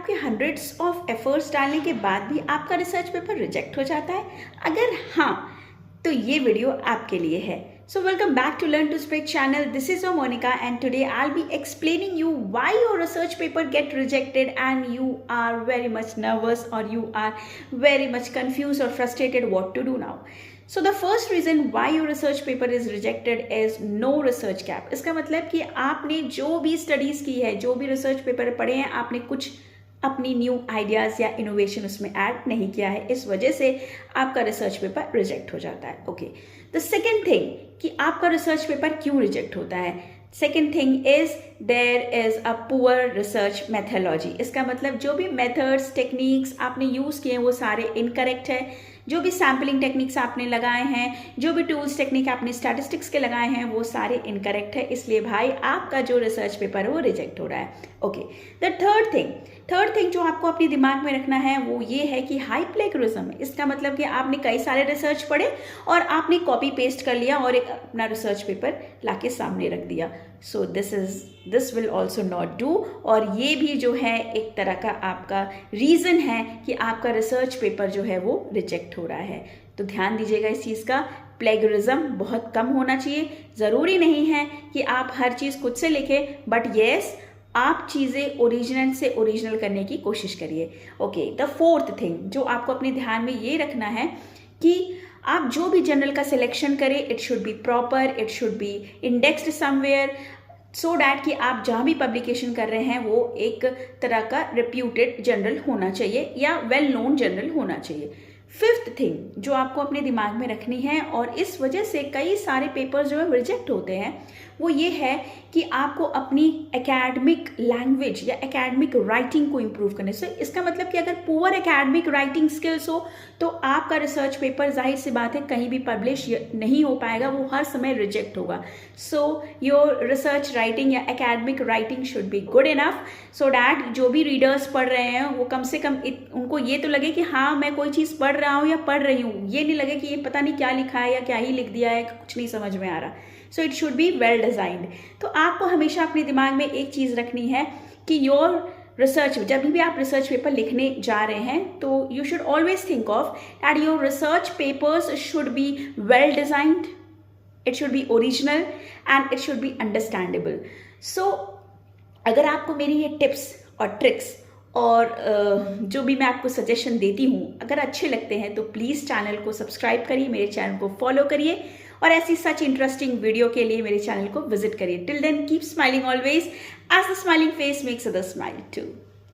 आपके hundreds of efforts डालने के बाद भी आपका रिसर्च पेपर रिजेक्ट हो जाता है? अगर हाँ, तो ये वीडियो आपके लिए है। So welcome back to Learn to Speak channel. This is your Monica and today I'll be explaining you why your research paper get rejected and you are very much nervous or you are very much confused or frustrated what to do now. So the first reason why your research paper is rejected is no research gap. इसका मतलब कि आपने जो भी studies की है, जो भी रिसर्च पेपर पढ़े हैं, आपने कुछ अपनी न्यू आइडियाज़ या इनोवेशन उसमें ऐड नहीं किया है, इस वजह से आपका रिसर्च पेपर रिजेक्ट हो जाता है। ओके, द सेकेंड थिंग कि आपका रिसर्च पेपर क्यों रिजेक्ट होता है, second thing is there is a poor research methodology. इसका मतलब जो भी मेथड्स टेक्निक्स आपने यूज़ किए हैं वो सारे इनकरेक्ट है। जो भी सैम्पलिंग टेक्निक्स आपने लगाए हैं, जो भी टूल्स टेक्निक आपने स्टैटिस्टिक्स के लगाए हैं, वो सारे इनकरेक्ट है। इसलिए भाई आपका जो रिसर्च पेपर है वो रिजेक्ट हो रहा है। ओके, द थर्ड थिंग जो आपको अपने दिमाग में रखना है वो ये है कि हाई प्लेगरिज्म है। इसका मतलब कि आपने कई सारे रिसर्च पढ़े और आपने कॉपी पेस्ट कर लिया और एक अपना रिसर्च पेपर लाके सामने रख दिया। So this will also not do. और ये भी जो है एक तरह का आपका रीज़न है कि आपका रिसर्च पेपर जो है वो रिजेक्ट हो रहा है। तो ध्यान दीजिएगा इस चीज़ का, प्लेगरिज्म बहुत कम होना चाहिए। ज़रूरी नहीं है कि आप हर चीज़ खुद से लिखें, बट येस आप चीज़ें ओरिजिनल से ओरिजिनल करने की कोशिश करिए। ओके, द फोर्थ थिंग जो आपको अपने ध्यान में ये रखना है कि आप जो भी जर्नल का सिलेक्शन करें, it should B proper, it should B indexed somewhere, so that कि आप जहाँ भी पब्लिकेशन कर रहे हैं वो एक तरह का रिप्यूटेड जर्नल होना चाहिए या वेल नोन जर्नल होना चाहिए। फिफ्थ थिंग जो आपको अपने दिमाग में रखनी है और इस वजह से कई सारे पेपर्स जो है रिजेक्ट होते हैं, वो ये है कि आपको अपनी एकेडमिक लैंग्वेज या एकेडमिक राइटिंग को इम्प्रूव करने से। इसका मतलब कि अगर पुअर एकेडमिक राइटिंग स्किल्स हो तो आपका रिसर्च पेपर जाहिर सी बात है कहीं भी पब्लिश नहीं हो पाएगा, वो हर समय रिजेक्ट होगा। सो योर रिसर्च राइटिंग या academic writing should be good enough so that जो भी रीडर्स पढ़ रहे हैं वो कम से कम उनको ये तो लगे कि हाँ मैं कोई चीज़ पढ़ रहा हूँ या पढ़ रही हूँ, ये नहीं लगे कि ये पता नहीं क्या लिखा है या क्या ही लिख दिया है, कुछ नहीं समझ में आ रहा। So it should be well designed. तो आपको हमेशा अपने दिमाग में एक चीज़ रखनी है कि योर रिसर्च, जब भी आप रिसर्च पेपर लिखने जा रहे हैं तो you should always think of that your research papers should be well designed, it should be original and it should be understandable. So अगर आपको मेरी ये टिप्स और ट्रिक्स और जो भी मैं आपको सजेशन देती हूँ अगर अच्छे लगते हैं तो प्लीज़ चैनल को सब्सक्राइब करिए, मेरे चैनल को फॉलो करिए और ऐसी सच इंटरेस्टिंग वीडियो के लिए मेरे चैनल को विजिट करिए। Till then keep smiling always, as the smiling face makes others smile to.